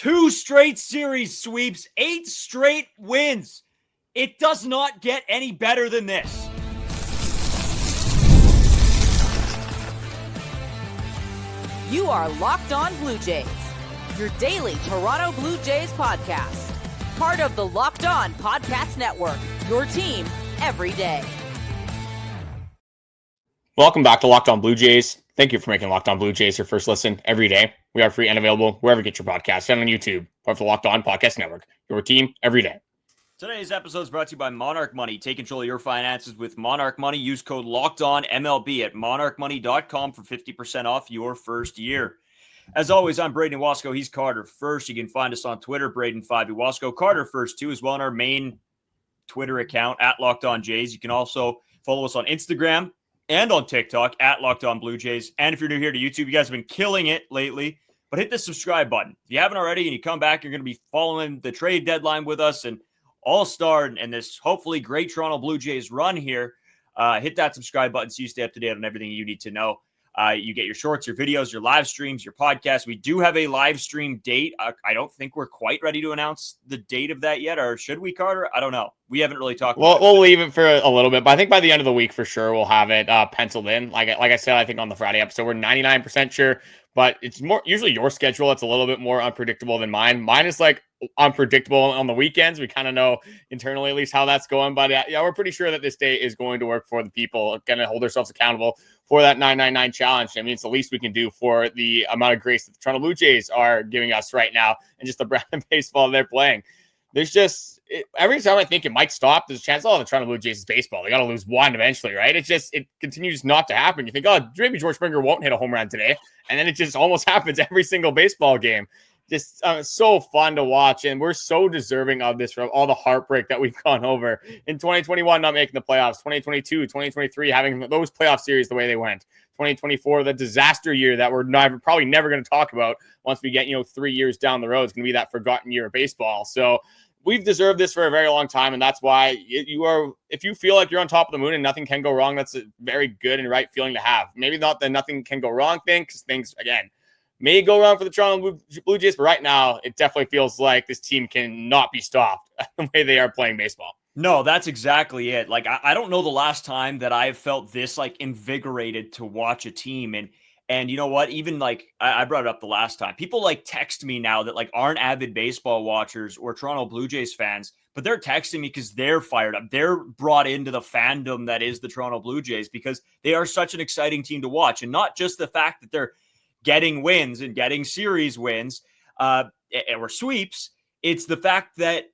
2 straight series sweeps, 8 straight wins. It does not get any better than this. You are Locked On Blue Jays, your daily Toronto Blue Jays podcast. Part of the Locked On Podcast Network, your team every day. Welcome back to Locked On Blue Jays. Thank you for making Locked On Blue Jays your first listen every day. We are free and available wherever you get your podcasts and on YouTube, part of the Locked On Podcast Network, your team every day. Today's episode is brought to you by Monarch Money. Take control of your finances with Monarch Money. Use code LOCKEDONMLB at monarchmoney.com for 50% off your first year. As always, I'm Brayden Wasco. He's Carter First. You can find us on Twitter, Brayden5 Wasco. Carter First, too, as well on our main Twitter account, at Locked On Jays. You can also follow us on Instagram and on TikTok, at Locked On Blue Jays. And if you're new here to YouTube, you guys have been killing it lately. But hit the subscribe button. If you haven't already and you come back, you're going to be following the trade deadline with us and All-Star and this hopefully great Toronto Blue Jays run here. Hit that subscribe button so you stay up to date on everything you need to know. You get your shorts, your videos, your live streams, your podcasts. We do have a live stream date. I don't think we're quite ready to announce the date of that yet, or should we, Carter? I don't know. We haven't really talked about it. We'll leave it for a little bit, but I think by the end of the week for sure we'll have it penciled in. Like I said, I think on the Friday episode, we're 99% sure, but it's more usually your schedule. It's a little bit more unpredictable than mine. Mine is like unpredictable on the weekends. We kind of know internally at least how that's going, but yeah, we're pretty sure that this day is going to work for the people. Going to hold ourselves accountable for that 999 challenge. I mean, it's the least we can do for the amount of grace that the Toronto Blue Jays are giving us right now and just the brand of baseball they're playing. There's just every time I think it might stop, there's a chance the Toronto Blue Jays is baseball. They got to lose one eventually, right? It continues not to happen. You think, oh, maybe George Springer won't hit a home run today, and then it just almost happens every single baseball game. Just so fun to watch, and we're so deserving of this from all the heartbreak that we've gone over in 2021, not making the playoffs, 2022, 2023, having those playoff series the way they went, 2024, the disaster year that we're probably never going to talk about once we get 3 years down the road. It's going to be that forgotten year of baseball. So we've deserved this for a very long time, and that's why if you feel like you're on top of the moon and nothing can go wrong, that's a very good and right feeling to have. Maybe not the nothing can go wrong thing, because things, again, may go wrong for the Toronto Blue Jays, but right now it definitely feels like this team cannot be stopped the way they are playing baseball. No, that's exactly it. Like, I don't know the last time that I've felt this like invigorated to watch a team. And you know what? Even like I brought it up the last time. People like text me now that like aren't avid baseball watchers or Toronto Blue Jays fans, but they're texting me because they're fired up. They're brought into the fandom that is the Toronto Blue Jays because they are such an exciting team to watch. And not just the fact that they're getting wins and getting series wins or sweeps. It's the fact that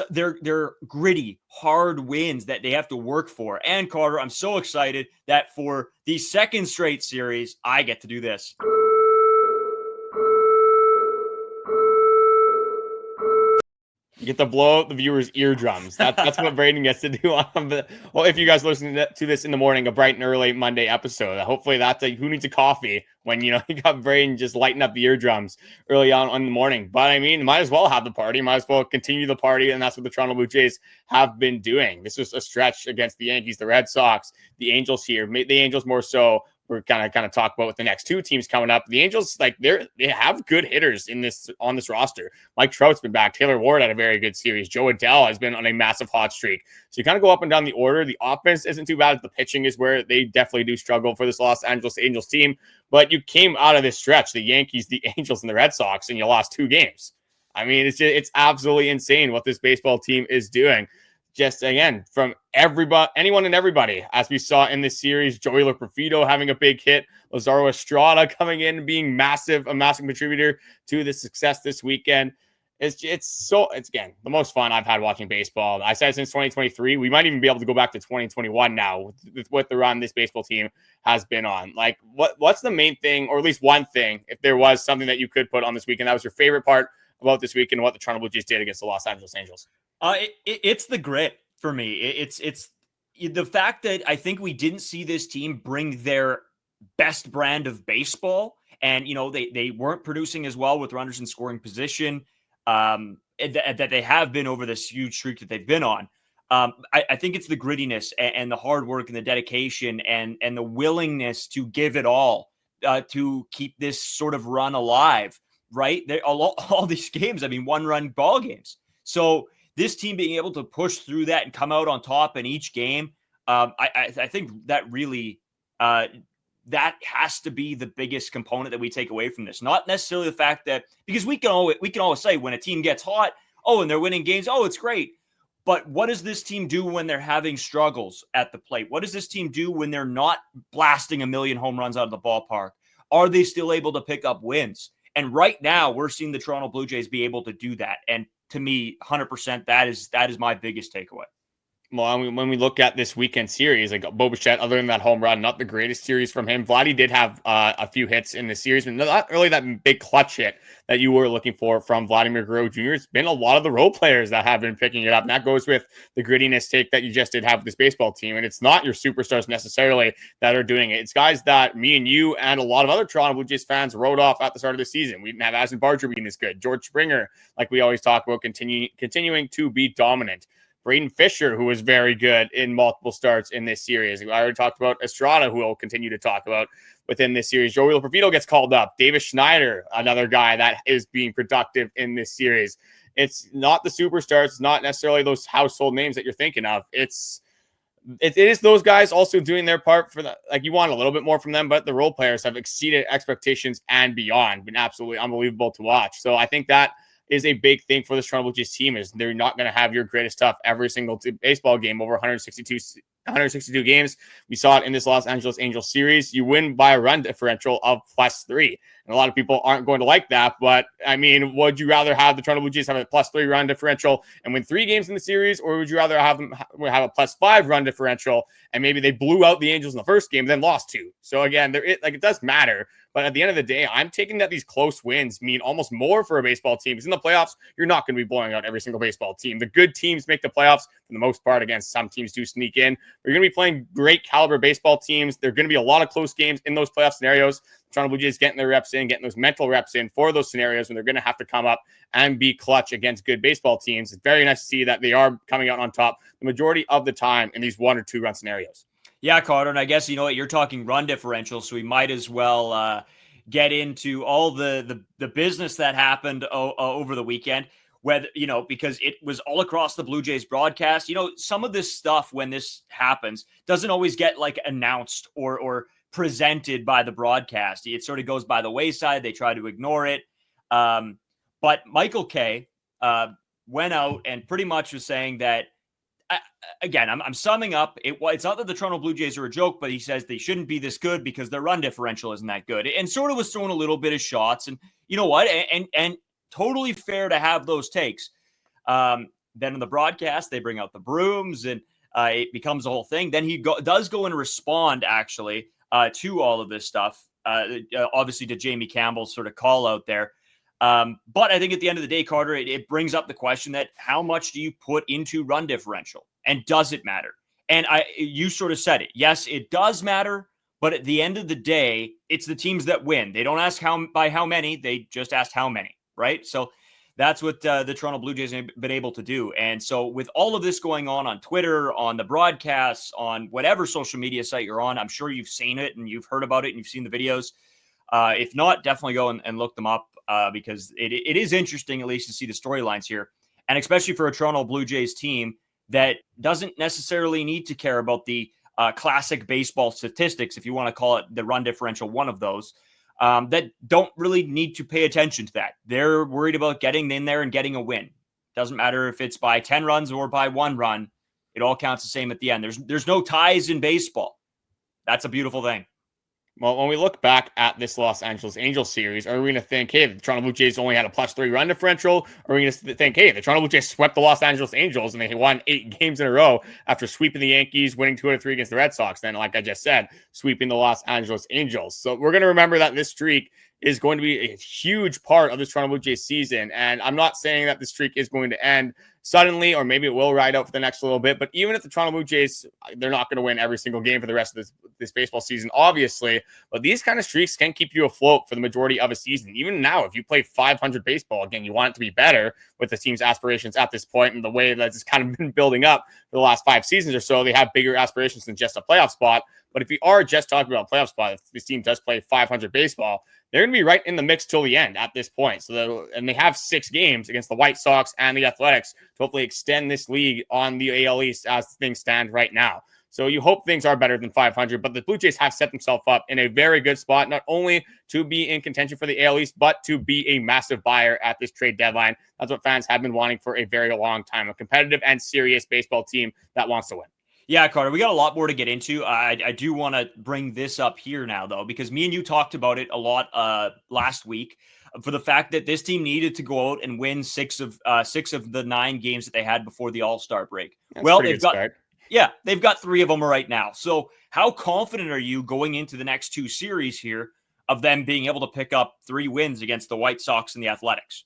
they're gritty, hard wins that they have to work for. And Carter, I'm so excited that for the second straight series, I get to do this. You get to blow out the viewers' eardrums. That's what Brayden gets to do. Well, if you guys listen to this in the morning, a bright and early Monday episode, hopefully that's who needs a coffee when, you got Brayden just lighting up the eardrums early on in the morning. But I mean, might as well have the party, might as well continue the party. And that's what the Toronto Blue Jays have been doing. This was a stretch against the Yankees, the Red Sox, the Angels here, the Angels more so. We're kind of talk about with the next two teams coming up. The Angels, they have good hitters on this roster. Mike Trout's been back. Taylor Ward had a very good series. Joe Adell has been on a massive hot streak. So you kind of go up and down the order. The offense isn't too bad. The pitching is where they definitely do struggle for this Los Angeles Angels team. But you came out of this stretch, the Yankees, the Angels, and the Red Sox, and you lost 2 games. I mean, it's absolutely insane what this baseball team is doing. Just again, from anyone and everybody, as we saw in this series, Joey Loperfido having a big hit, Lazaro Estrada coming in and being a massive contributor to the success this weekend. It's again the most fun I've had watching baseball. I said since 2023. We might even be able to go back to 2021 now with the run this baseball team has been on. Like, what's the main thing, or at least one thing, if there was something that you could put on this weekend that was your favorite part about this weekend, what the Toronto Blue Jays did against the Los Angeles Angels? It's the grit for me. It's the fact that I think we didn't see this team bring their best brand of baseball, and they weren't producing as well with runners in scoring position that they have been over this huge streak that they've been on. I think it's the grittiness and the hard work and the dedication and the willingness to give it all to keep this sort of run alive. right? All these games, I mean, 1-run ball games. So this team being able to push through that and come out on top in each game, I think that really that has to be the biggest component that we take away from this. Not necessarily the fact that, because we can always say when a team gets hot, oh, and they're winning games, oh, it's great. But what does this team do when they're having struggles at the plate? What does this team do when they're not blasting a million home runs out of the ballpark? Are they still able to pick up wins? And right now, we're seeing the Toronto Blue Jays be able to do that. And to me, 100%, that is my biggest takeaway. Well, when we look at this weekend series, like Bichette, other than that home run, not the greatest series from him. Vladdy did have a few hits in the series, but not really that big clutch hit that you were looking for from Vladimir Guerrero Jr. It's been a lot of the role players that have been picking it up, and that goes with the grittiness take that you just did have with this baseball team. And it's not your superstars necessarily that are doing it. It's guys that me and you and a lot of other Toronto Blue Jays fans wrote off at the start of the season. We didn't have Aston Barger being this good. George Springer, like we always talk about, continuing to be dominant. Brayden Fisher, who was very good in multiple starts in this series. I already talked about Estrada, who we'll continue to talk about within this series. Joey Loperfido gets called up. Davis Schneider, another guy that is being productive in this series. It's not the superstars. It's not necessarily those household names that you're thinking of. It is those guys also doing their part for like you want a little bit more from them, but the role players have exceeded expectations and beyond. Been absolutely unbelievable to watch. So I think that is a big thing for this Toronto Blue Jays team is they're not going to have your greatest stuff every single baseball game over 162 games. We saw it in this Los Angeles Angels series. You win by a run differential of +3. And a lot of people aren't going to like that. But, I mean, would you rather have the Toronto Blue Jays have a +3 run differential and win 3 games in the series? Or would you rather have them have a +5 run differential and maybe they blew out the Angels in the first game, then lost 2? So, again, it does matter. But at the end of the day, I'm taking that these close wins mean almost more for a baseball team. Because in the playoffs, you're not going to be blowing out every single baseball team. The good teams make the playoffs for the most part. Again, some teams do sneak in. You're going to be playing great caliber baseball teams. There are going to be a lot of close games in those playoff scenarios. Toronto Blue Jays getting their reps in, getting those mental reps in for those scenarios when they're going to have to come up and be clutch against good baseball teams. It's very nice to see that they are coming out on top the majority of the time in these 1 or 2 run scenarios. Yeah, Carter, and I guess, you know what, you're talking run differential, so we might as well get into all the business that happened over the weekend, whether, you know, because it was all across the Blue Jays broadcast. You know, some of this stuff, when this happens, doesn't always get like announced or presented by the broadcast. It sort of goes by the wayside. They try to ignore it. But Michael Kay went out and pretty much was saying that, again, I'm summing up. It's not that the Toronto Blue Jays are a joke, but he says they shouldn't be this good because their run differential isn't that good, and sort of was throwing a little bit of shots. And you know what? And totally fair to have those takes. Then in the broadcast, they bring out the brooms, and it becomes a whole thing. Then he does go and respond actually to all of this stuff. Obviously, to Jamie Campbell's sort of call out there. But I think at the end of the day, Carter, it brings up the question that how much do you put into run differential, and does it matter? And you sort of said it. Yes, it does matter. But at the end of the day, it's the teams that win. They don't ask by how many. They just ask how many, right? So that's what the Toronto Blue Jays have been able to do. And so with all of this going on Twitter, on the broadcasts, on whatever social media site you're on, I'm sure you've seen it and you've heard about it and you've seen the videos. If not, definitely go and look them up because it is interesting, at least, to see the storylines here. And especially for a Toronto Blue Jays team that doesn't necessarily need to care about the classic baseball statistics, if you want to call it the run differential, one of those, that don't really need to pay attention to that. They're worried about getting in there and getting a win. Doesn't matter if it's by 10 runs or by 1 run. It all counts the same at the end. There's no ties in baseball. That's a beautiful thing. Well, when we look back at this Los Angeles Angels series, are we going to think, hey, the Toronto Blue Jays only had a +3 run differential? Or are we going to think, hey, the Toronto Blue Jays swept the Los Angeles Angels and they won 8 games in a row after sweeping the Yankees, winning 2 out of 3 against the Red Sox, then, like I just said, sweeping the Los Angeles Angels. So we're going to remember that this streak is going to be a huge part of this Toronto Blue Jays season. And I'm not saying that the streak is going to end suddenly, or maybe it will ride out for the next little bit. But even if the Toronto Blue Jays, they're not going to win every single game for the rest of this baseball season, obviously. But these kind of streaks can keep you afloat for the majority of a season. Even now, if you play 500 baseball, again, you want it to be better with the team's aspirations at this point and the way that it's kind of been building up for the last 5 seasons or so. They have bigger aspirations than just a playoff spot. But if we are just talking about a playoff spot, if this team does play 500 baseball, they're going to be right in the mix till the end at this point. And they have 6 games against the White Sox and the Athletics to hopefully extend this league on the AL East as things stand right now. So you hope things are better than 500, but the Blue Jays have set themselves up in a very good spot, not only to be in contention for the AL East, but to be a massive buyer at this trade deadline. That's what fans have been wanting for a very long time, a competitive and serious baseball team that wants to win. Yeah, Carter, we got a lot more to get into. I do want to bring this up here now, though, because me and you talked about it a lot last week for the fact that this team needed to go out and win 6 of the 9 games that they had before the All-Star break. They've got 3 of them right now. So how confident are you going into the next 2 series here of them being able to pick up 3 wins against the White Sox and the Athletics?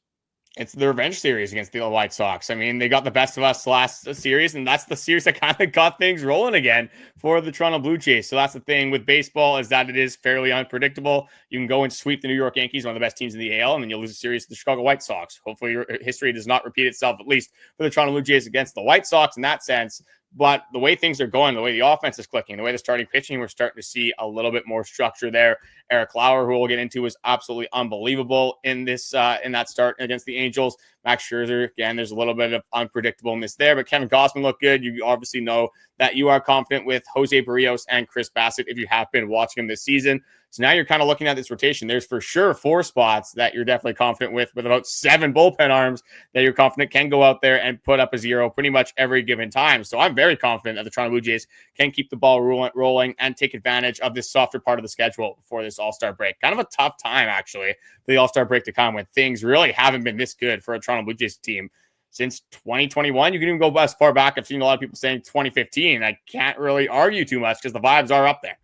It's the revenge series against the White Sox. I mean, they got the best of us last series, and that's the series that kind of got things rolling again for the Toronto Blue Jays. So that's the thing with baseball, is that it is fairly unpredictable. You can go and sweep the New York Yankees, one of the best teams in the AL, and then you'll lose a series to the Chicago White Sox. Hopefully your history does not repeat itself, at least for the Toronto Blue Jays against the White Sox in that sense. But the way things are going, the way the offense is clicking, the way the starting pitching, we're starting to see a little bit more structure there. Eric Lauer, who we'll get into, was absolutely unbelievable in that start against the Angels. Max Scherzer, again, there's a little bit of unpredictableness there, but Kevin Gausman looked good. You obviously know that you are confident with Jose Berrios and Chris Bassitt if you have been watching him this season. So now you're kind of looking at this rotation. There's for sure 4 spots that you're definitely confident with about 7 bullpen arms that you're confident can go out there and put up a 0 pretty much every given time. So I'm very confident that the Toronto Blue Jays can keep the ball rolling and take advantage of this softer part of the schedule before this All-Star break. Kind of a tough time, actually, for the All-Star break to come when things really haven't been this good for a Toronto Blue Jays team since 2021. You can even go as far back. I've seen a lot of people saying 2015. I can't really argue too much because the vibes are up there.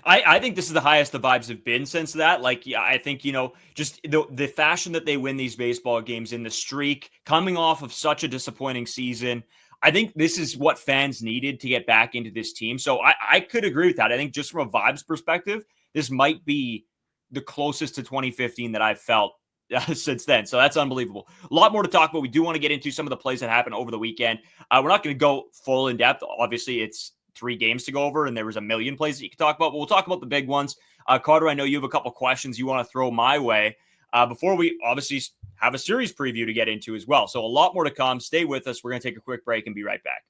I think this is the highest the vibes have been since that. Like, yeah, I think, just the fashion that they win these baseball games in the streak, coming off of such a disappointing season, I think this is what fans needed to get back into this team. So I could agree with that. I think just from a vibes perspective, this might be the closest to 2015 that I've felt since then. So that's unbelievable. A lot more to talk about. We do want to get into some of the plays that happened over the weekend. We're not going to go full in depth. Obviously, it's 3 games to go over, and there was a million plays that you could talk about, but we'll talk about the big ones. Carter, I know you have a couple questions you want to throw my way before we obviously have a series preview to get into as well. So a lot more to come. Stay with us. We're going to take a quick break and be right back.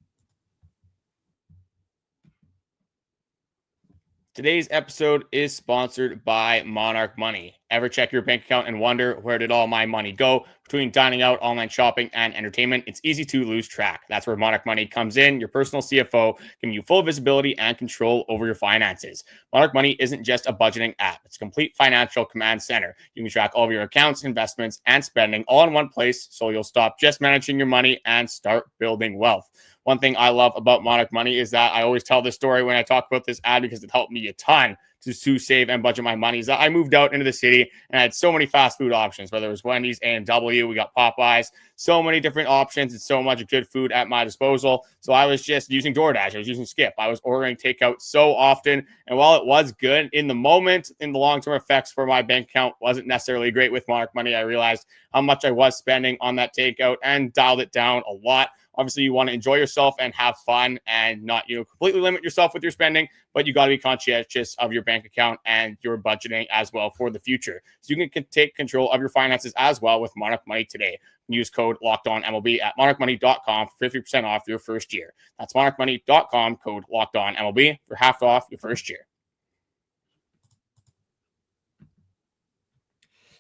Today's episode is sponsored by Monarch Money. Ever check your bank account and wonder, where did all my money go? Between dining out, online shopping, and entertainment, it's easy to lose track. That's where Monarch Money comes in, your personal CFO, giving you full visibility and control over your finances. Monarch Money isn't just a budgeting app. It's a complete financial command center. You can track all of your accounts, investments, and spending all in one place, so you'll stop just managing your money and start building wealth. One thing I love about Monarch Money is that I always tell this story when I talk about this ad because it helped me a ton to save and budget my money. Is that I moved out into the city and I had so many fast food options, whether it was Wendy's, A&W, we got Popeyes, so many different options and so much good food at my disposal. So I was just using DoorDash. I was using Skip. I was ordering takeout so often. And while it was good in the moment, in the long-term effects for my bank account wasn't necessarily great with Monarch Money. I realized how much I was spending on that takeout and dialed it down a lot. Obviously, you want to enjoy yourself and have fun and not, completely limit yourself with your spending, but you got to be conscientious of your bank account and your budgeting as well for the future. So you can take control of your finances as well with Monarch Money today. Use code LOCKEDONMLB at monarchmoney.com for 50% off your first year. That's monarchmoney.com, code LOCKEDONMLB for half off your first year.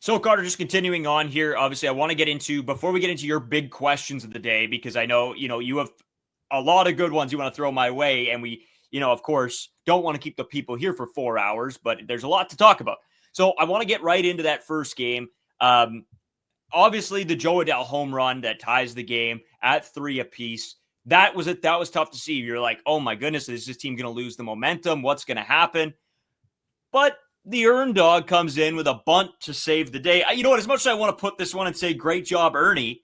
So, Carter, just continuing on here, obviously, I want to get into, before we get into your big questions of the day, because I know, you have a lot of good ones you want to throw my way, and we, of course, don't want to keep the people here for 4 hours, but there's a lot to talk about. So I want to get right into that first game. Obviously, the Joe Adell home run that ties the game at 3 apiece, that was tough to see. You're like, oh my goodness, is this team going to lose the momentum? What's going to happen? But the Earn Dog comes in with a bunt to save the day. You know what? As much as I want to put this one and say, great job, Ernie,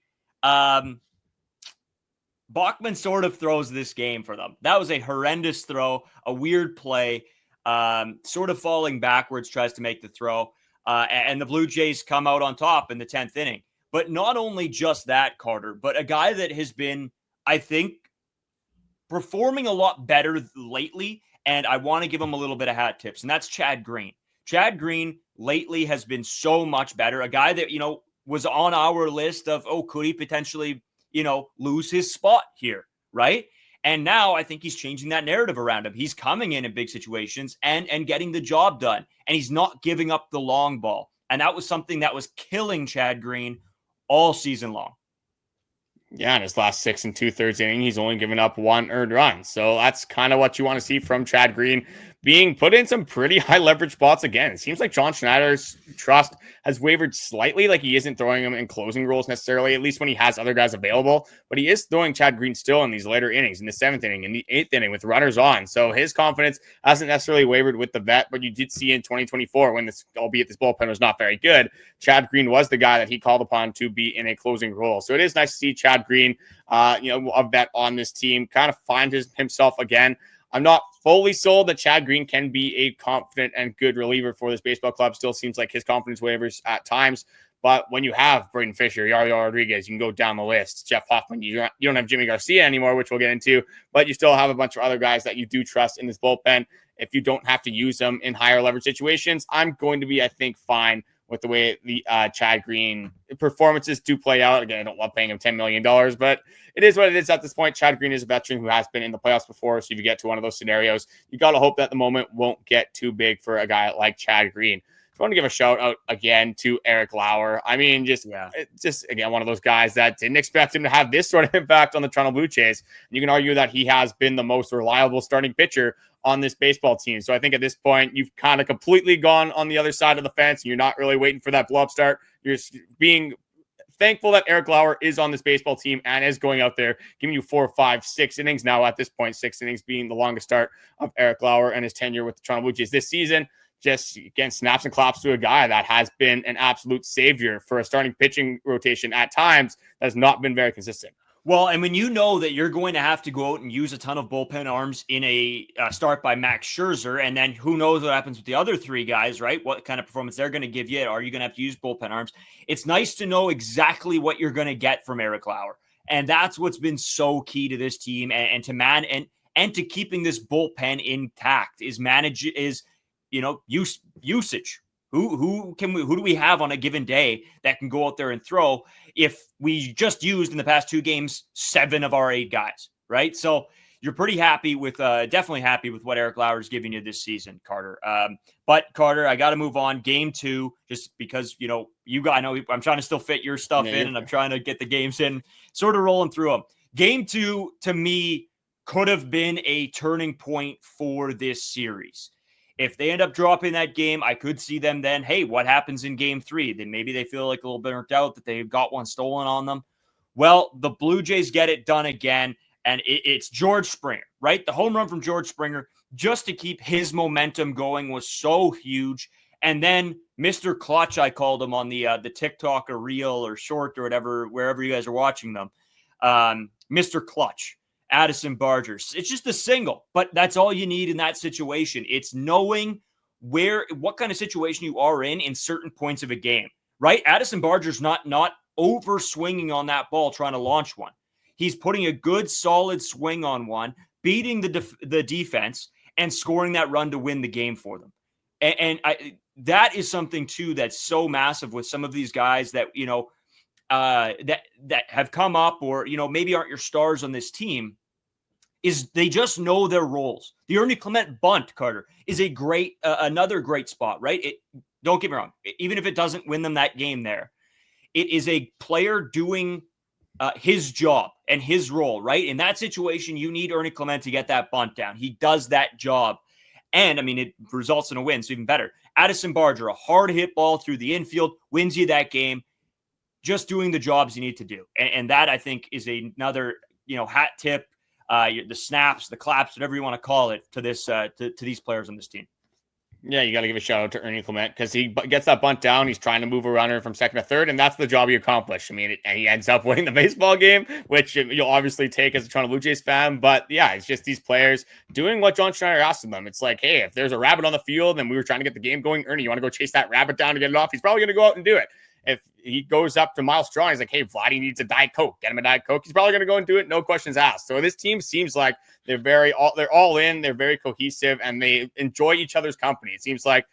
Bachman sort of throws this game for them. That was a horrendous throw, a weird play, sort of falling backwards, tries to make the throw. And the Blue Jays come out on top in the 10th inning. But not only just that, Carter, but a guy that has been, I think, performing a lot better lately. And I want to give him a little bit of hat tips. And that's Chad Green. Chad Green lately has been so much better. A guy that, was on our list of, could he potentially, lose his spot here, right? And now I think he's changing that narrative around him. He's coming in big situations and getting the job done. And he's not giving up the long ball. And that was something that was killing Chad Green all season long. Yeah, in his last 6 2/3 inning, he's only given up 1 earned run. So that's kind of what you want to see from Chad Green, being put in some pretty high leverage spots again. It seems like John Schneider's trust has wavered slightly, like he isn't throwing him in closing roles necessarily, at least when he has other guys available. But he is throwing Chad Green still in these later innings, in the 7th inning, in the 8th inning with runners on. So his confidence hasn't necessarily wavered with the vet, but you did see in 2024, when albeit this bullpen was not very good, Chad Green was the guy that he called upon to be in a closing role. So it is nice to see Chad Green, a vet on this team, kind of find himself again. I'm not fully sold that Chad Green can be a confident and good reliever for this baseball club. Still seems like his confidence wavers at times. But when you have Brayden Fisher, Yariel Rodriguez, you can go down the list. Jeff Hoffman, you don't have Jimmy Garcia anymore, which we'll get into. But you still have a bunch of other guys that you do trust in this bullpen. If you don't have to use them in higher leverage situations, I'm going to be, I think, fine with the way the Chad Green performances do play out. Again, I don't love paying him $10 million, but it is what it is at this point. Chad Green is a veteran who has been in the playoffs before, so if you get to one of those scenarios, you got to hope that the moment won't get too big for a guy like Chad Green. I want to give a shout out again to Eric Lauer. I mean, just again, one of those guys that didn't expect him to have this sort of impact on the Toronto Blue Jays. And you can argue that he has been the most reliable starting pitcher on this baseball team. So I think at this point, you've kind of completely gone on the other side of the fence. And you're not really waiting for that blow up start. You're being thankful that Eric Lauer is on this baseball team and is going out there giving you 4, 5, 6 innings. Now at this point, 6 innings being the longest start of Eric Lauer and his tenure with the Toronto Blue Jays this season. Just, again, snaps and claps to a guy that has been an absolute savior for a starting pitching rotation at times that has not been very consistent. Well, and when you know that you're going to have to go out and use a ton of bullpen arms in a start by Max Scherzer, and then who knows what happens with the other 3 guys, right? What kind of performance they're going to give you? Are you going to have to use bullpen arms? It's nice to know exactly what you're going to get from Eric Lauer. And that's what's been so key to this team and to keeping this bullpen intact is usage. Who do we have on a given day that can go out there and throw if we just used in the past 2 games 7 of our 8 guys, right? So you're pretty happy with definitely happy with what Eric Lauer is giving you this season, Carter. But Carter, I got to move on. Game 2, just because I know I'm trying to still fit your stuff in, and I'm trying to get the games in, sort of rolling through them. Game 2 to me could have been a turning point for this series. If they end up dropping that game, I could see them then, hey, what happens in game 3? Then maybe they feel like a little bit burnt out that they've got one stolen on them. Well, the Blue Jays get it done again, and it's George Springer, right? The home run from George Springer, just to keep his momentum going, was so huge. And then Mr. Clutch, I called him on the TikTok or Reel or Short or whatever, wherever you guys are watching them. Mr. Clutch. Addison Barger. It's just a single, but that's all you need in that situation. It's knowing what kind of situation you are in certain points of a game, right? Addison Barger's not over swinging on that ball trying to launch one. He's putting a good solid swing on one, beating the defense and scoring that run to win the game for them. And that is something too that's so massive with some of these guys that that have come up or maybe aren't your stars on this team. Is they just know their roles. The Ernie Clement bunt, Carter, is a great, another great spot, right? Don't get me wrong. Even if it doesn't win them that game there, it is a player doing his job and his role, right? In that situation, you need Ernie Clement to get that bunt down. He does that job. And, it results in a win, so even better. Addison Barger, a hard hit ball through the infield, wins you that game. Just doing the jobs you need to do. And that, I think, is another, hat tip. The snaps, the claps, whatever you want to call it, to this to these players on this team. Yeah, you got to give a shout out to Ernie Clement because he gets that bunt down. He's trying to move a runner from second to third, and that's the job he accomplished. I mean, and he ends up winning the baseball game, which you'll obviously take as a Toronto Blue Jays fan. But yeah, it's just these players doing what John Schneider asked of them. It's like, hey, if there's a rabbit on the field and we were trying to get the game going, Ernie, you want to go chase that rabbit down to get it off? He's probably going to go out and do it. If he goes up to Miles Straw, he's like, hey, Vladdy needs a Diet Coke. Get him a Diet Coke. He's probably going to go and do it. No questions asked. So this team seems like they're all in. They're very cohesive, and they enjoy each other's company. It seems like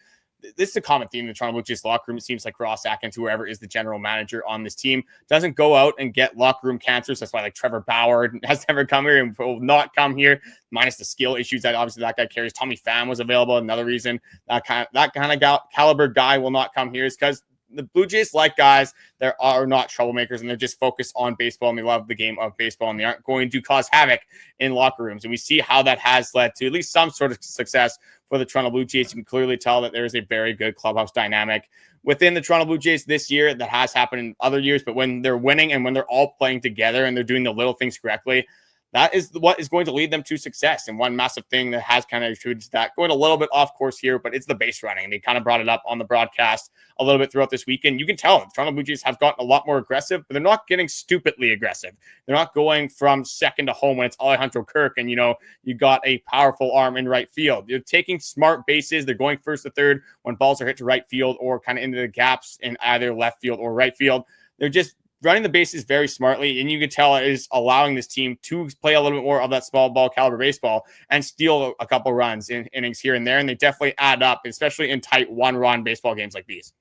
this is a common theme in the Toronto Blue Jays locker room. It seems like Ross Atkins, whoever is the general manager on this team, doesn't go out and get locker room cancers. That's why like Trevor Bauer has never come here and will not come here, minus the skill issues that obviously that guy carries. Tommy Pham was available. Another reason that kind of caliber guy will not come here is because the Blue Jays like guys that are not troublemakers, and they're just focused on baseball, and they love the game of baseball, and they aren't going to cause havoc in locker rooms. And we see how that has led to at least some sort of success for the Toronto Blue Jays. You can clearly tell that there is a very good clubhouse dynamic within the Toronto Blue Jays this year that has happened in other years, but when they're winning and when they're all playing together and they're doing the little things correctly, that is what is going to lead them to success. And one massive thing that has kind of attributed to that, going a little bit off course here, but it's the base running. They kind of brought it up on the broadcast a little bit throughout this weekend. You can tell the Toronto Blue Jays have gotten a lot more aggressive, but they're not getting stupidly aggressive. They're not going from second to home when it's Alejandro Kirk and, you got a powerful arm in right field. They're taking smart bases. They're going first to third when balls are hit to right field or kind of into the gaps in either left field or right field. They're just running the bases very smartly, and you can tell it is allowing this team to play a little bit more of that small ball caliber baseball and steal a couple runs in innings here and there, and they definitely add up, especially in tight one-run baseball games like these.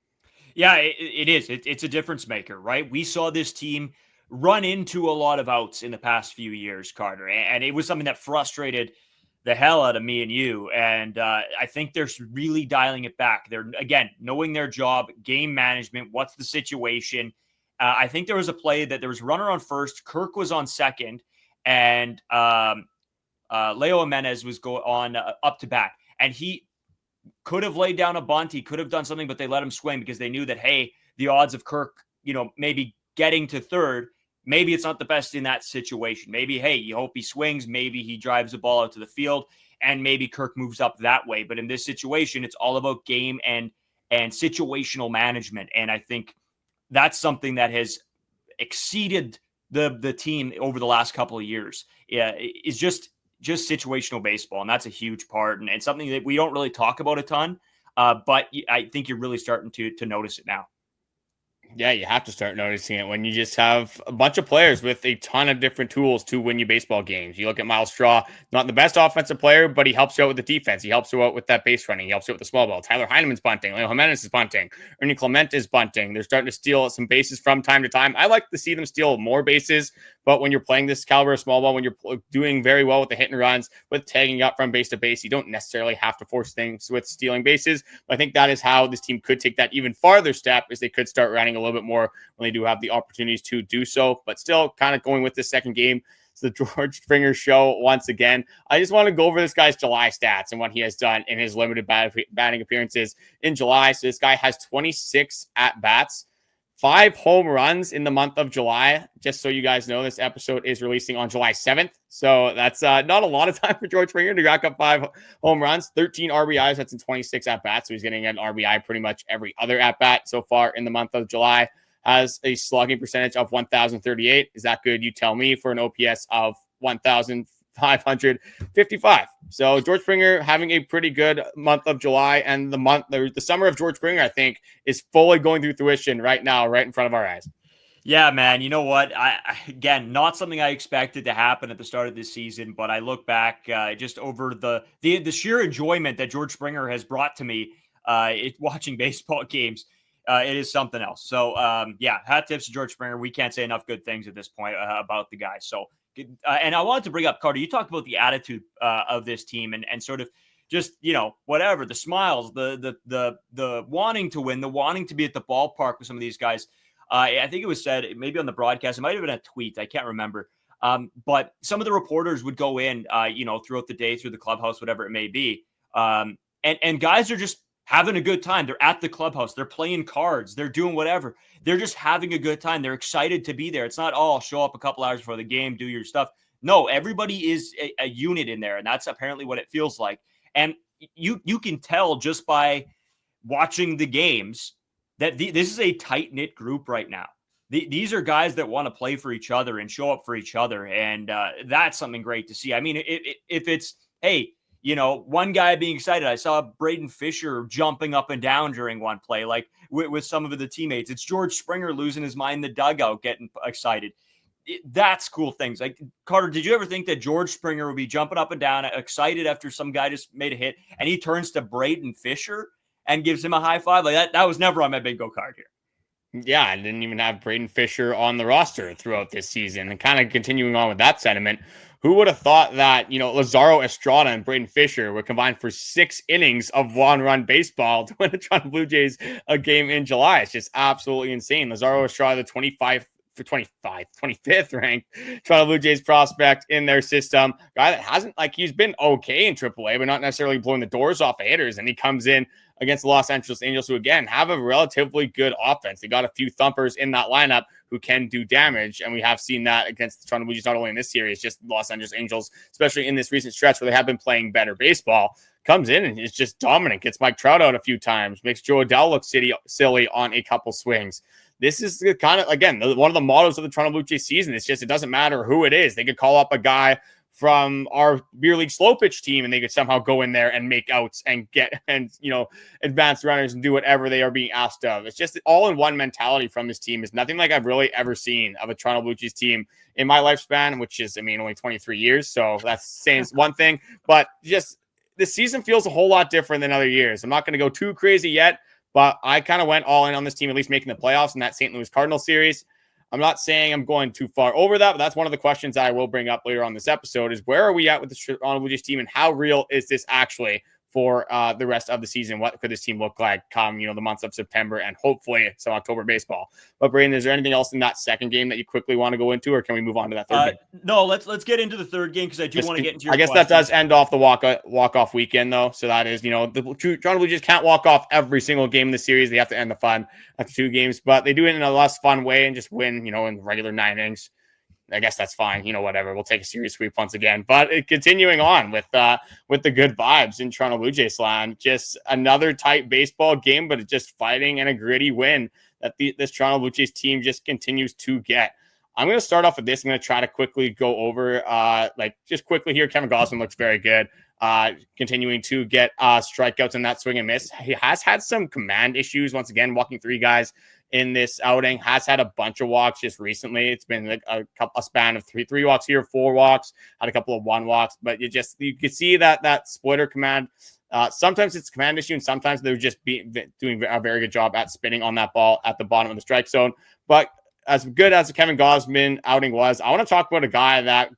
Yeah, it is. It's a difference maker, right? We saw this team run into a lot of outs in the past few years, Carter, and it was something that frustrated the hell out of me and you. And I think they're really dialing it back. They're, again, knowing their job, game management, what's the situation. I think there was a play that there was a runner on first, Kirk was on second, and Leo Jimenez was on up to bat. And he could have laid down a bunt. He could have done something, but they let him swing because they knew that, hey, the odds of Kirk, maybe getting to third, maybe it's not the best in that situation. Maybe, hey, you hope he swings. Maybe he drives the ball out to the field, and maybe Kirk moves up that way. But in this situation, it's all about game and situational management. And I think that's something that has exceeded the team over the last couple of years. Yeah, is just situational baseball, and that's a huge part, and something that we don't really talk about a ton. But I think you're really starting to notice it now. Yeah, you have to start noticing it when you just have a bunch of players with a ton of different tools to win you baseball games. You look at Miles Straw, not the best offensive player, but he helps you out with the defense. He helps you out with that base running. He helps you out with the small ball. Tyler Heineman's bunting. Leo Jimenez is bunting. Ernie Clement is bunting. They're starting to steal some bases from time to time. I like to see them steal more bases, but when you're playing this caliber of small ball, when you're doing very well with the hit and runs, with tagging up from base to base, you don't necessarily have to force things with stealing bases. But I think that is how this team could take that even farther step, is they could start running a little bit more when they do have the opportunities to do so. But still kind of going with the second game. It's the George Springer show once again. I just want to go over this guy's July stats and what he has done in his limited batting appearances in July. So this guy has 26 at-bats, 5 home runs in the month of July. Just so you guys know, this episode is releasing on July 7th. So that's not a lot of time for George Springer to rack up 5 home runs, 13 RBIs. That's in 26 at-bats. So he's getting an RBI pretty much every other at-bat so far in the month of July. Has a slugging percentage of 1,038. Is that good? You tell me, for an OPS of 1,555. So George Springer having a pretty good month of July, and the summer of George Springer, I think, is fully going through fruition right now, right in front of our eyes. Yeah, man. You know what? Again, not something I expected to happen at the start of this season, but I look back just over the sheer enjoyment that George Springer has brought to me watching baseball games. It is something else. So, yeah, hat tips to George Springer. We can't say enough good things at this point about the guy. So, and I wanted to bring up, Carter, you talked about the attitude of this team and sort of just, whatever, the smiles, the wanting to win, the wanting to be at the ballpark with some of these guys. I think it was said, maybe on the broadcast, it might have been a tweet, I can't remember. But some of the reporters would go in, throughout the day, through the clubhouse, whatever it may be. And guys are just having a good time. They're at the clubhouse. They're playing cards. They're doing whatever. They're just having a good time. They're excited to be there. It's not, show up a couple hours before the game, do your stuff. No, everybody is a unit in there, and that's apparently what it feels like. And you can tell just by watching the games that this is a tight-knit group right now. These are guys that want to play for each other and show up for each other. And that's something great to see. I mean, if it's, hey, one guy being excited. I saw Brayden Fisher jumping up and down during one play, like with some of the teammates. It's George Springer losing his mind in the dugout, getting excited. That's cool things. Like, Carter, did you ever think that George Springer would be jumping up and down, excited after some guy just made a hit, and he turns to Brayden Fisher and gives him a high five? Like that was never on my bingo card here. Yeah, I didn't even have Brayden Fisher on the roster throughout this season. And kind of continuing on with that sentiment, who would have thought that, Lazaro Estrada and Brayden Fisher would combine for 6 innings of one-run baseball to win the Toronto Blue Jays a game in July? It's just absolutely insane. Lazaro Estrada, the 25th ranked Toronto Blue Jays prospect in their system. Guy that hasn't, he's been okay in AAA, but not necessarily blowing the doors off of hitters. And he comes in against the Los Angeles Angels, who, again, have a relatively good offense. They got a few thumpers in that lineup who can do damage, and we have seen that against the Toronto Blue Jays, not only in this series, just the Los Angeles Angels, especially in this recent stretch where they have been playing better baseball. Comes in and is just dominant, gets Mike Trout out a few times, makes Joe Adell look silly on a couple swings. This is the kind of, again, one of the mottos of the Toronto Blue Jays season. It's just, it doesn't matter who it is. They could call up a guy from our beer league slow pitch team, and they could somehow go in there and make outs and advance runners and do whatever they are being asked of. It's just all in one mentality from this team. Is nothing like I've really ever seen of a Toronto Blue Jays team in my lifespan, which is, only 23 years. So that's saying one thing, but just this season feels a whole lot different than other years. I'm not going to go too crazy yet, but I kind of went all in on this team, at least making the playoffs in that St. Louis Cardinals series. I'm not saying I'm going too far over that, but that's one of the questions that I will bring up later on this episode is where are we at with the Toronto Blue Jays team and how real is this actually for the rest of the season? What could this team look like come, the months of September and hopefully some October baseball? But Brayden, is there anything else in that second game that you quickly want to go into, or can we move on to that third game? No, let's get into the third game because I do want to get into your I guess questions. that does end off the walk-off weekend, though. So that is, the Toronto Blue Jays can't walk off every single game in the series. They have to end the fun after 2 games, but they do it in a less fun way and just win, in regular 9 innings. I guess that's fine. Whatever. We'll take a series sweep once again. But continuing on with the good vibes in Toronto Blue Jays land, just another tight baseball game, but it's just fighting and a gritty win that this Toronto Blue Jays team just continues to get. I'm going to start off with this. I'm going to try to quickly go over, just quickly here. Kevin Gausman looks very good. Continuing to get strikeouts in that swing and miss. He has had some command issues. Once again, walking 3 guys in this outing, has had a bunch of walks just recently. It's been like a span of three walks here, 4 walks, had a couple of 1 walks, but you can see that splitter command. Sometimes it's a command issue, and sometimes they're just doing a very good job at spinning on that ball at the bottom of the strike zone. But as good as the Kevin Gausman outing was, I want to talk about a guy that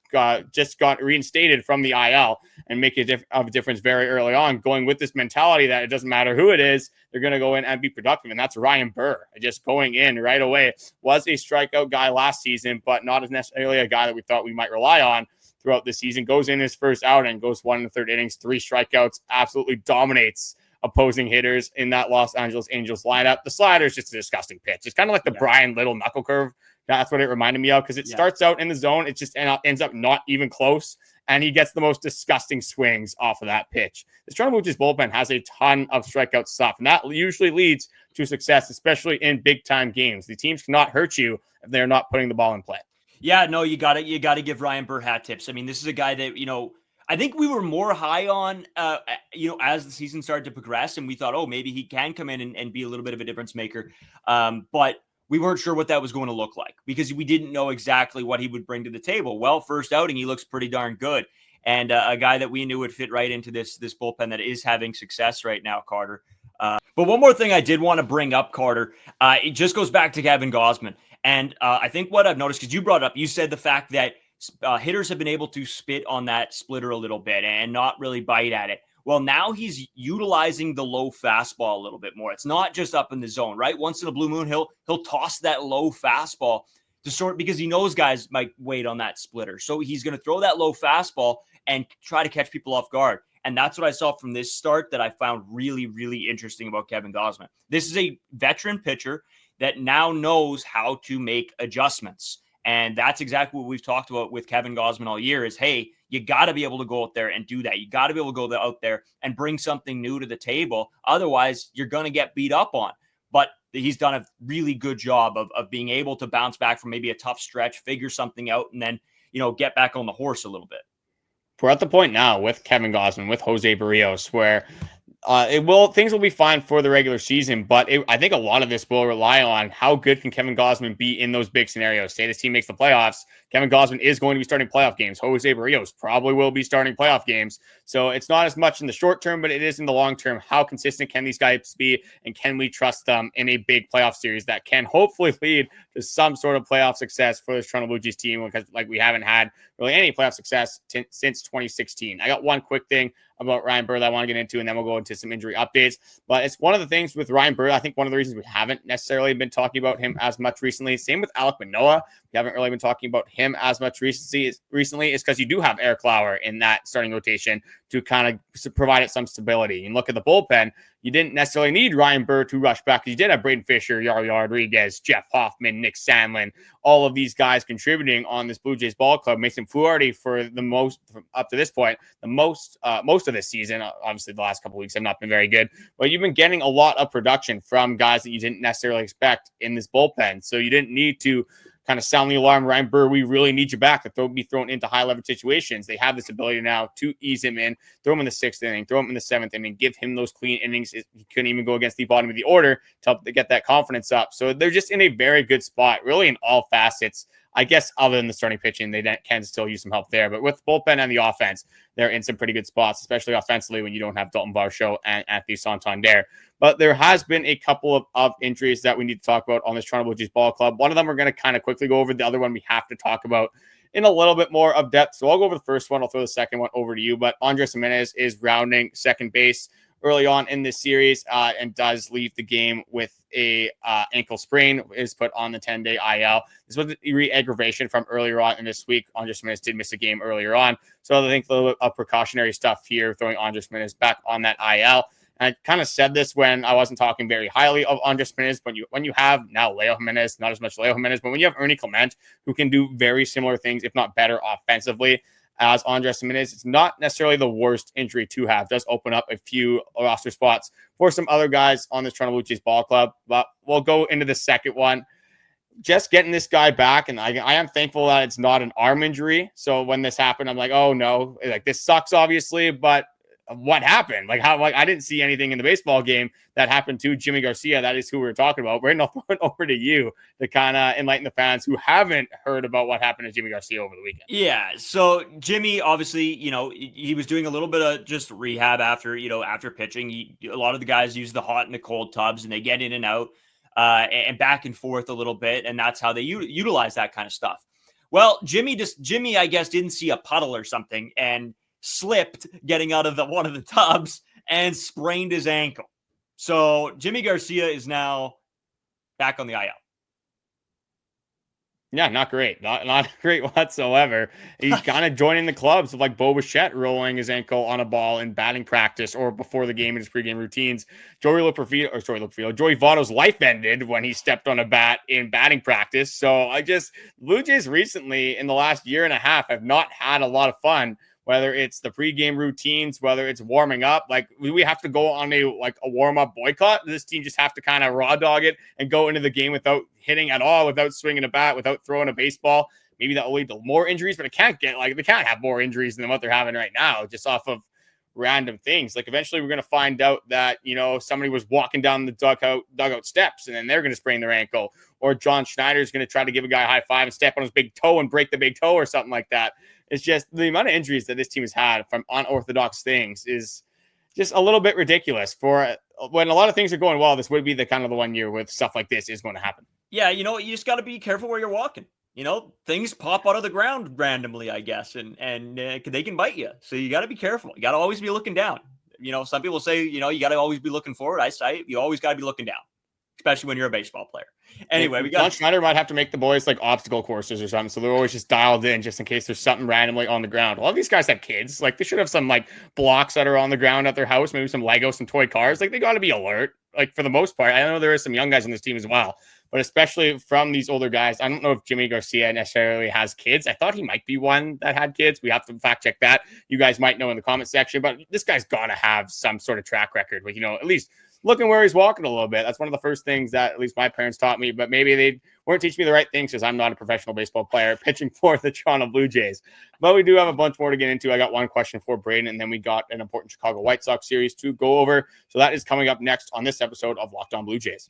just got reinstated from the IL and make a difference very early on, going with this mentality that it doesn't matter who it is, they're going to go in and be productive, and that's Ryan Burr. Just going in right away. Was a strikeout guy last season, but not as necessarily a guy that we thought we might rely on throughout the season. Goes in his first outing, goes 1 1/3 innings, 3 strikeouts, absolutely dominates opposing hitters in that Los Angeles Angels lineup. The slider is just a disgusting pitch. It's kind of like the Brian Little knuckle curve. That's what it reminded me of, because it starts out in the zone. It just ends up not even close, and he gets the most disgusting swings off of that pitch. The Toronto Blue Jays bullpen has a ton of strikeout stuff, and that usually leads to success, especially in big-time games. The teams cannot hurt you if they're not putting the ball in play. Yeah, no, you got to give Ryan Burr hat tips. I mean, this is a guy that, I think we were more high on, as the season started to progress, and we thought, oh, maybe he can come in and be a little bit of a difference maker. But we weren't sure what that was going to look like because we didn't know exactly what he would bring to the table. Well, first outing, he looks pretty darn good. And a guy that we knew would fit right into this bullpen that is having success right now, Carter. But one more thing I did want to bring up, Carter, it just goes back to Kevin Gausman. And I think what I've noticed, because you brought up, you said the fact that hitters have been able to spit on that splitter a little bit and not really bite at it. Well, now he's utilizing the low fastball a little bit more. It's not just up in the zone, right? Once in a blue moon, he'll toss that low fastball to because he knows guys might wait on that splitter. So he's going to throw that low fastball and try to catch people off guard. And that's what I saw from this start that I found really, really interesting about Kevin Gausman. This is a veteran pitcher that now knows how to make adjustments. And that's exactly what we've talked about with Kevin Gausman all year is, hey, You got to be able to go out there and do that. You got to be able to go out there and bring something new to the table. Otherwise, you're going to get beat up on. But he's done a really good job of being able to bounce back from maybe a tough stretch, figure something out, and then, get back on the horse a little bit. We're at the point now with Kevin Gausman, with Jose Berrios, where things will be fine for the regular season, but I think a lot of this will rely on how good can Kevin Gausman be in those big scenarios. Say this team makes the playoffs, Kevin Gausman is going to be starting playoff games. Jose Berrios probably will be starting playoff games. So it's not as much in the short term, but it is in the long term. How consistent can these guys be, and can we trust them in a big playoff series that can hopefully lead to some sort of playoff success for this Toronto Blue Jays team? Because we haven't had really any playoff success since 2016. I got one quick thing about Ryan Burr that I want to get into, and then we'll go into some injury updates. But it's one of the things with Ryan Burr, I think one of the reasons we haven't necessarily been talking about him as much recently. Same with Alek Manoah. We haven't really been talking about him as much recently is because you do have Eric Lauer in that starting rotation to kind of provide it some stability. And look at the bullpen. You didn't necessarily need Ryan Burr to rush back. You did have Brayden Fisher, Yariel Rodriguez, Jeff Hoffman, Nick Sandlin, all of these guys contributing on this Blue Jays ball club. Mason Fluharty for the most, up to this point, the most of this season. Obviously, the last couple of weeks have not been very good, but you've been getting a lot of production from guys that you didn't necessarily expect in this bullpen. So you didn't need to kind of sound the alarm, Ryan Burr, we really need you back to be thrown into high leverage situations. They have this ability now to ease him in, throw him in the 6th inning, throw him in the 7th inning, give him those clean innings. He couldn't even go against the bottom of the order to help to get that confidence up. So they're just in a very good spot, really in all facets. I guess other than the starting pitching, they can still use some help there. But with bullpen and the offense, they're in some pretty good spots, especially offensively when you don't have Daulton, Varsho, and Anthony Santander. But there has been a couple of injuries that we need to talk about on this Toronto Blue Jays ball club. One of them we're going to kind of quickly go over. The other one we have to talk about in a little bit more of depth. So I'll go over the first one. I'll throw the second one over to you. But Andres Gimenez is rounding second base early on in this series and does leave the game with a ankle sprain, is put on the 10-day IL. This was a re-aggravation from earlier on in this week. Andres Gimenez did miss a game earlier on. So I think a little bit of precautionary stuff here, throwing Andres Gimenez back on that IL. And I kind of said this when I wasn't talking very highly of Andres Gimenez. When you have now Leo Jimenez, not as much Leo Jimenez, but when you have Ernie Clement, who can do very similar things, if not better offensively, as Andres Gimenez, it's not necessarily the worst injury to have. It does open up a few roster spots for some other guys on this Toronto Blue Jays ball club. But we'll go into the second one. Just getting this guy back, and I am thankful that it's not an arm injury. So when this happened, I'm like, oh no, like this sucks, obviously, but what happened? I didn't see anything in the baseball game that happened to Yimi Garcia. That is who we're talking about. Brayden, I'll throw it over to you to kind of enlighten the fans who haven't heard about what happened to Yimi Garcia over the weekend. Yeah. So Yimi, obviously, he was doing a little bit of just rehab after pitching. A lot of the guys use the hot and the cold tubs, and they get in and out and back and forth a little bit. And that's how they utilize that kind of stuff. Well, Yimi, I guess, didn't see a puddle or something and slipped getting out of one of the tubs and sprained his ankle. So Yimi Garcia is now back on the IL. Yeah, not great. Not great whatsoever. He's kind of joining the clubs of like Bichette rolling his ankle on a ball in batting practice or before the game in his pregame routines. Joey Votto's life ended when he stepped on a bat in batting practice. So Blue Jays recently in the last year and a half have not had a lot of fun, whether it's the pregame routines, whether it's warming up. Like, we have to go on a warm-up boycott. This team just have to kind of raw dog it and go into the game without hitting at all, without swinging a bat, without throwing a baseball. Maybe that will lead to more injuries, but they can't have more injuries than what they're having right now, just off of random things. Like, eventually we're going to find out that, somebody was walking down the dugout steps and then they're going to sprain their ankle, or John Schneider is going to try to give a guy a high five and step on his big toe and break the big toe or something like that. It's just the amount of injuries that this team has had from unorthodox things is just a little bit ridiculous. For when a lot of things are going well, this would be the 1 year with stuff like this is going to happen. Yeah, you just got to be careful where you're walking. Things pop out of the ground randomly, I guess, and they can bite you. So you got to be careful. You got to always be looking down. Some people say, you got to always be looking forward. I say you always got to be looking down, especially when you're a baseball player. Anyway, John Schneider might have to make the boys like obstacle courses or something, so they're always just dialed in just in case there's something randomly on the ground. All these guys have kids. Like, they should have some blocks that are on the ground at their house, maybe some Legos, some toy cars. Like, they got to be alert. Like, for the most part, I know there are some young guys on this team as well, but especially from these older guys. I don't know if Jimmy Garcia necessarily has kids. I thought he might be one that had kids. We have to fact check that. You guys might know in the comment section, but this guy's got to have some sort of track record with, at least looking where he's walking a little bit. That's one of the first things that at least my parents taught me, but maybe they weren't teaching me the right things because I'm not a professional baseball player pitching for the Toronto Blue Jays. But we do have a bunch more to get into. I got one question for Brayden, and then we got an important Chicago White Sox series to go over. So that is coming up next on this episode of Locked On Blue Jays.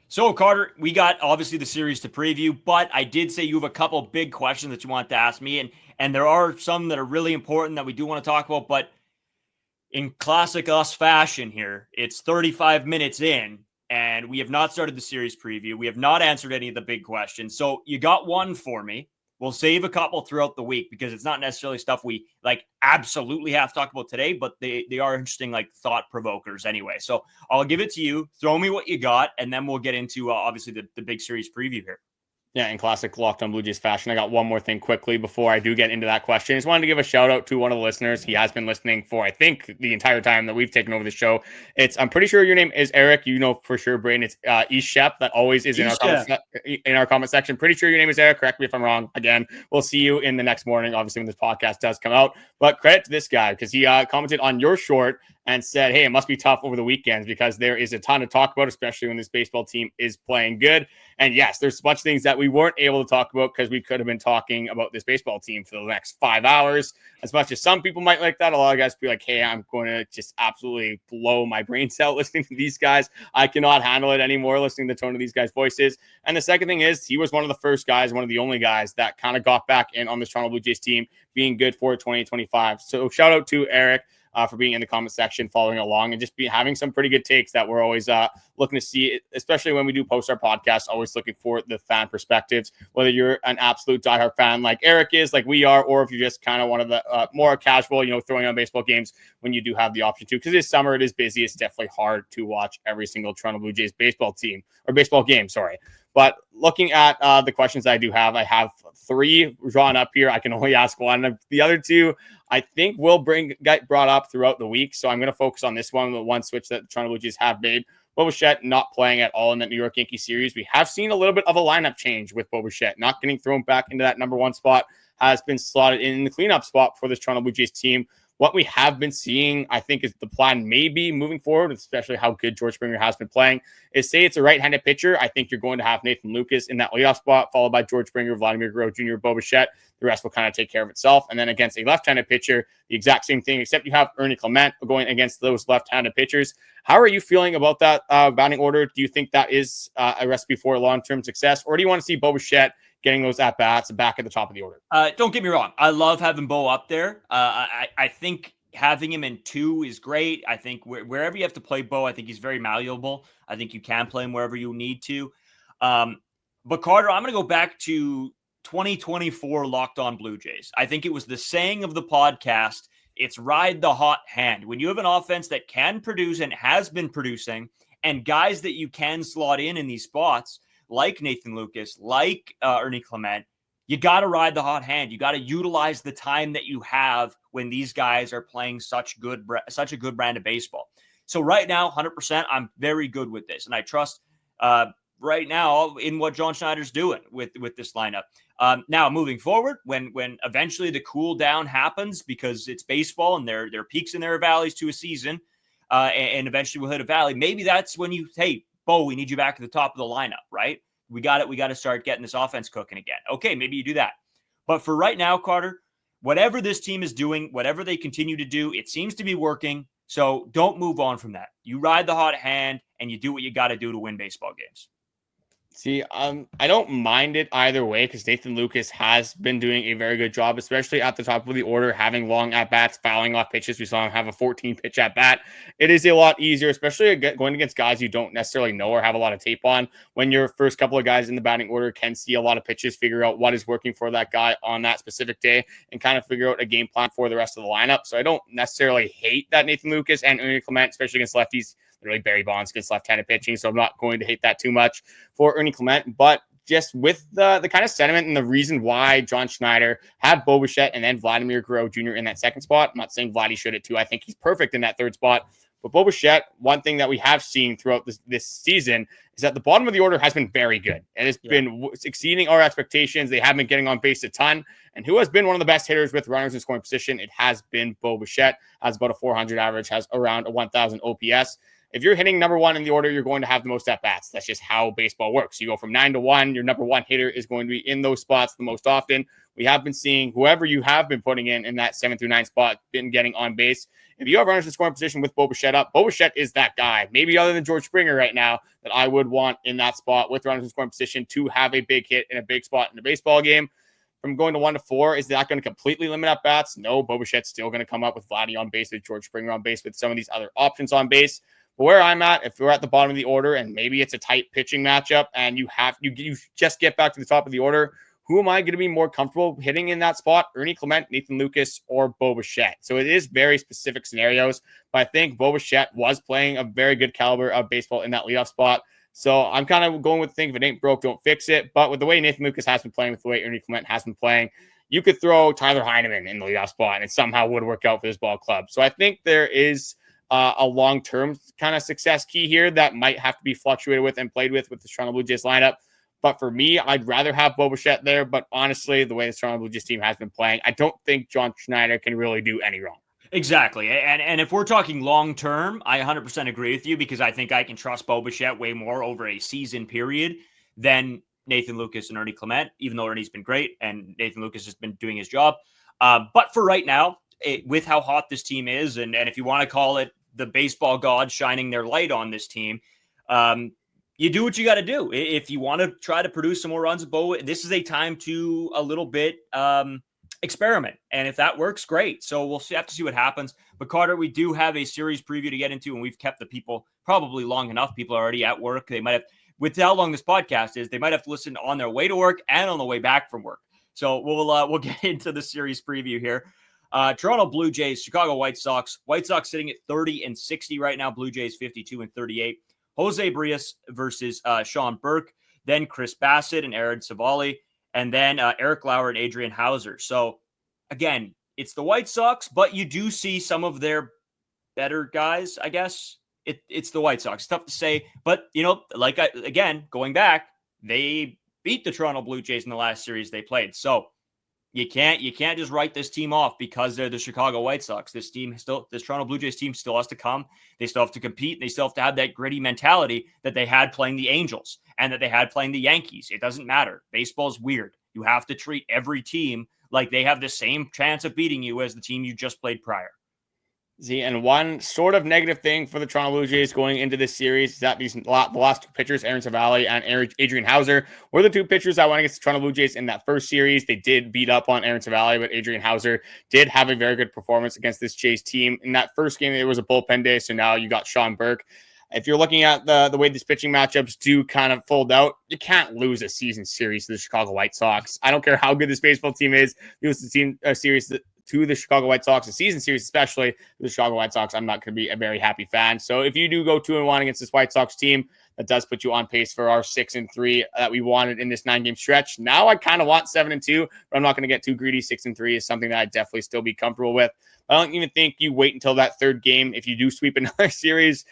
So, Carter, we got obviously the series to preview, but I did say you have a couple big questions that you want to ask me, and there are some that are really important that we do want to talk about, but in classic us fashion here, it's 35 minutes in, and we have not started the series preview. We have not answered any of the big questions. So you got one for me. We'll save a couple throughout the week because it's not necessarily stuff we absolutely have to talk about today, but they are interesting, thought provokers anyway. So I'll give it to you. Throw me what you got, and then we'll get into obviously the big series preview here. Yeah, in classic Locked On Blue Jays fashion, I got one more thing quickly before I do get into that question. I just wanted to give a shout out to one of the listeners. He has been listening for, I think, the entire time that we've taken over the show. I'm pretty sure your name is Eric. You know for sure, Brayden. It's Ishep that always is in our comment section. Pretty sure your name is Eric. Correct me if I'm wrong. Again, we'll see you in the next morning, obviously, when this podcast does come out. But credit to this guy because he commented on your short and said, hey, it must be tough over the weekends because there is a ton to talk about, especially when this baseball team is playing good. And yes, there's a bunch of things that we weren't able to talk about because we could have been talking about this baseball team for the next 5 hours. As much as some people might like that, a lot of guys be like, hey, I'm going to just absolutely blow my brains out listening to these guys. I cannot handle it anymore listening to the tone of these guys' voices. And the second thing is he was one of the first guys, one of the only guys that kind of got back in on this Toronto Blue Jays team being good for 2025. So shout out to Eric. For being in the comment section, following along, and just having some pretty good takes that we're always looking to see, especially when we do post our podcast, always looking for the fan perspectives, whether you're an absolute diehard fan like Eric is, like we are, or if you're just kind of one of the more casual, throwing on baseball games when you do have the option to, because this summer it is busy. It's definitely hard to watch every single Toronto Blue Jays baseball game, sorry. But looking at the questions I do have, I have 3 drawn up here. I can only ask one. The other 2, I think, will get brought up throughout the week. So I'm going to focus on this one, the one switch that the Toronto Blue Jays have made. Bichette not playing at all in the New York Yankees series. We have seen a little bit of a lineup change with Bichette not getting thrown back into that number 1 spot, has been slotted in the cleanup spot for this Toronto Blue Jays team. What we have been seeing, I think, is the plan maybe moving forward, especially how good George Springer has been playing, is say it's a right-handed pitcher. I think you're going to have Nathan Lucas in that leadoff spot, followed by George Springer, Vladimir Guerrero Jr., Bichette. The rest will kind of take care of itself. And then against a left-handed pitcher, the exact same thing, except you have Ernie Clement going against those left-handed pitchers. How are you feeling about that batting order? Do you think that is a recipe for long-term success, or do you want to see Bichette getting those at-bats back at the top of the order? Don't get me wrong. I love having Bo up there. I think having him in 2 is great. I think wherever you have to play Bo, I think he's very malleable. I think you can play him wherever you need to. But Carter, I'm going to go back to 2024 Locked On Blue Jays. I think it was the saying of the podcast, it's ride the hot hand. When you have an offense that can produce and has been producing, and guys that you can slot in these spots, like Nathan Lucas, like Ernie Clement, you got to ride the hot hand. You got to utilize the time that you have when these guys are playing such a good brand of baseball. So right now, 100%, I'm very good with this. And I trust right now in what John Schneider's doing with this lineup. Now, moving forward, when eventually the cool down happens, because it's baseball and there are peaks and there are valleys to a season, and eventually we'll hit a valley, maybe that's when hey, Bo, we need you back at the top of the lineup, right? We got to start getting this offense cooking again. Okay, maybe you do that. But for right now, Carter, whatever this team is doing, whatever they continue to do, it seems to be working. So don't move on from that. You ride the hot hand and you do what you got to do to win baseball games. See, I don't mind it either way because Nathan Lucas has been doing a very good job, especially at the top of the order, having long at-bats, fouling off pitches. We saw him have a 14-pitch at-bat. It is a lot easier, especially going against guys you don't necessarily know or have a lot of tape on. When your first couple of guys in the batting order can see a lot of pitches, figure out what is working for that guy on that specific day, and kind of figure out a game plan for the rest of the lineup. So I don't necessarily hate that Nathan Lucas and Ernie Clement, especially against lefties. Literally Barry Bonds against left-handed pitching, so I'm not going to hate that too much for Ernie Clement. But just with the kind of sentiment and the reason why John Schneider had Bichette and then Vladimir Guerrero Jr. in that second spot. I'm not saying Vladdy should it too. I think he's perfect in that third spot. But Bichette, one thing that we have seen throughout this season is that the bottom of the order has been very good. It has been exceeding our expectations. They have been getting on base a ton. And who has been one of the best hitters with runners in scoring position? It has been Bichette. Has about a 400 average, has around a 1,000 OPS. If you're hitting number one in the order, you're going to have the most at-bats. That's just how baseball works. You go from 9 to 1. Your number one hitter is going to be in those spots the most often. We have been seeing whoever you have been putting in that 7 through 9 spot been getting on base. If you have runners in scoring position with Bichette up, Bichette is that guy, maybe other than George Springer right now, that I would want in that spot with runners in scoring position to have a big hit in a big spot in a baseball game. From going to 1 to 4, is that going to completely limit up bats? No, Bichette's still going to come up with Vladdy on base, with George Springer on base, with some of these other options on base. But where I'm at, if we're at the bottom of the order and maybe it's a tight pitching matchup and you just get back to the top of the order, who am I going to be more comfortable hitting in that spot? Ernie, Clement, Nathan Lucas, or Bichette? So it is very specific scenarios, but I think Bichette was playing a very good caliber of baseball in that leadoff spot. So I'm kind of going with the thing, if it ain't broke, don't fix it. But with the way Nathan Lucas has been playing, with the way Ernie Clement has been playing, you could throw Tyler Heineman in the leadoff spot and it somehow would work out for this ball club. So I think there is a long-term kind of success key here that might have to be fluctuated with and played with the Toronto Blue Jays lineup. But for me, I'd rather have Bichette there. But honestly, the way the Toronto Blue Jays team has been playing, I don't think John Schneider can really do any wrong. Exactly. And if we're talking long-term, I 100% agree with you, because I think I can trust Bichette way more over a season period than Nathan Lucas and Ernie Clement, even though Ernie's been great and Nathan Lucas has been doing his job. But for right now, with how hot this team is, and if you want to call it the baseball gods shining their light on this team, you do what you got to do. If you want to try to produce some more runs with Bo, this is a time to a little bit experiment. And if that works, great. So we'll have to see what happens. But Carter, we do have a series preview to get into, and we've kept the people probably long enough. People are already at work. They might have, with how long this podcast is, they might have to listen on their way to work and on the way back from work. So we'll get into the series preview here. Toronto Blue Jays, Chicago White Sox. White Sox sitting at 30-60 right now. Blue Jays 52-38. Jose Berrios versus Sean Burke, then Chris Bassitt and Aaron Savali, and then Eric Lauer and Adrian Hauser. So, again, it's the White Sox, but you do see some of their better guys, I guess. It's the White Sox. It's tough to say, but, going back, they beat the Toronto Blue Jays in the last series they played. So, you can't just write this team off because they're the Chicago White Sox. This Toronto Blue Jays team still has to come. They still have to compete. They still have to have that gritty mentality that they had playing the Angels and that they had playing the Yankees. It doesn't matter. Baseball's weird. You have to treat every team like they have the same chance of beating you as the team you just played prior. See, and one sort of negative thing for the Toronto Blue Jays going into this series is that the last two pitchers, Aaron Savali and Adrian Hauser, were the two pitchers that went against the Toronto Blue Jays in that first series. They did beat up on Aaron Savali, but Adrian Hauser did have a very good performance against this Jays team. In that first game, it was a bullpen day, so now you got Sean Burke. If you're looking at the way these pitching matchups do kind of fold out, you can't lose a season series to the Chicago White Sox. I don't care how good this baseball team is. You lose the series to the Chicago White Sox, a season series, especially the Chicago White Sox, I'm not going to be a very happy fan. So if you do go 2-1 against this White Sox team, that does put you on pace for our 6-3 that we wanted in this 9-game stretch. Now I kind of want 7-2, but I'm not going to get too greedy. 6-3 is something that I'd definitely still be comfortable with. I don't even think you wait until that third game. If you do sweep another series,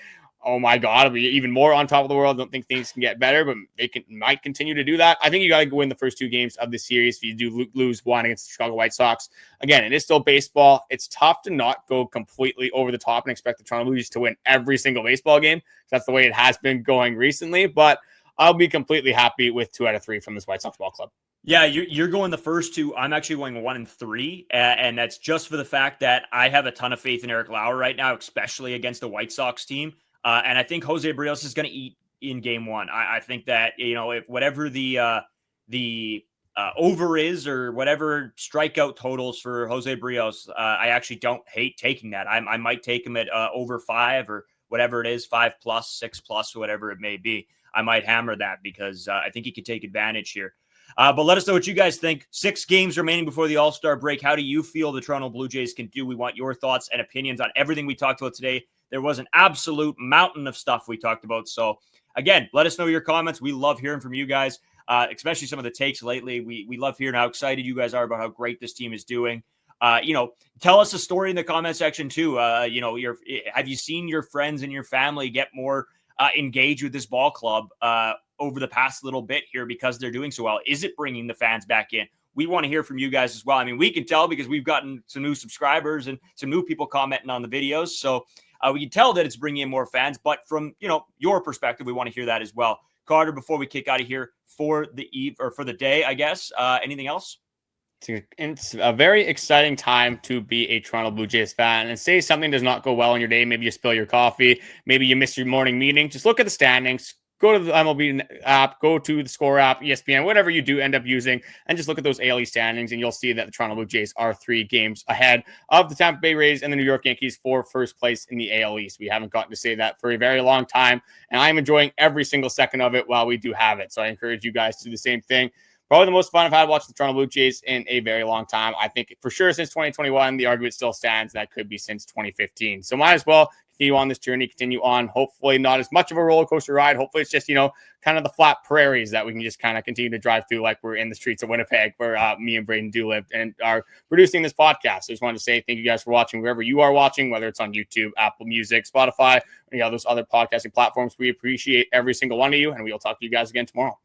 oh my God, it'll be even more on top of the world. I don't think things can get better, but they might continue to do that. I think you got to win the first two games of the series if you do lose one against the Chicago White Sox. Again, it is still baseball. It's tough to not go completely over the top and expect the Toronto Blue Jays to win every single baseball game. That's the way it has been going recently, but I'll be completely happy with 2 out of 3 from this White Sox ball club. Yeah, you're going the first two. I'm actually going 1-3, and that's just for the fact that I have a ton of faith in Eric Lauer right now, especially against the White Sox team. And I think Jose Berrios is going to eat in game one. I think that, if whatever the over is or whatever strikeout totals for Jose Berrios, I actually don't hate taking that. I might take him at over 5 or whatever it is, 5+, 6+, whatever it may be. I might hammer that because I think he could take advantage here. But let us know what you guys think. 6 games remaining before the All-Star break. How do you feel the Toronto Blue Jays can do? We want your thoughts and opinions on everything we talked about today. There was an absolute mountain of stuff we talked about. So, again, let us know your comments. We love hearing from you guys. especially some of the takes lately. We love hearing how excited you guys are about how great this team is doing. Tell us a story in the comment section too. Have you seen your friends and your family get more engaged with this ball club over the past little bit here because they're doing so well? Is it bringing the fans back in? We want to hear from you guys as well. I mean, we can tell because we've gotten some new subscribers and some new people commenting on the videos. So we can tell that it's bringing in more fans, but from, your perspective, we want to hear that as well. Carter, before we kick out of here for the day, I guess, anything else? It's a very exciting time to be a Toronto Blue Jays fan. And say something does not go well in your day. Maybe you spill your coffee. Maybe you miss your morning meeting. Just look at the standings. Go to the MLB app. Go to the Score app, ESPN, whatever you do end up using, and just look at those AL East standings, and you'll see that the Toronto Blue Jays are 3 games ahead of the Tampa Bay Rays and the New York Yankees for first place in the AL East. We haven't gotten to say that for a very long time, and I'm enjoying every single second of it while we do have it. So I encourage you guys to do the same thing. Probably the most fun I've had watching the Toronto Blue Jays in a very long time. I think for sure since 2021, the argument still stands that could be since 2015. So might as well continue on this journey, continue on. Hopefully not as much of a roller coaster ride. Hopefully it's just, kind of the flat prairies that we can just kind of continue to drive through like we're in the streets of Winnipeg where me and Brayden do live and are producing this podcast. So I just wanted to say thank you guys for watching wherever you are watching, whether it's on YouTube, Apple Music, Spotify, or those other podcasting platforms. We appreciate every single one of you, and we will talk to you guys again tomorrow.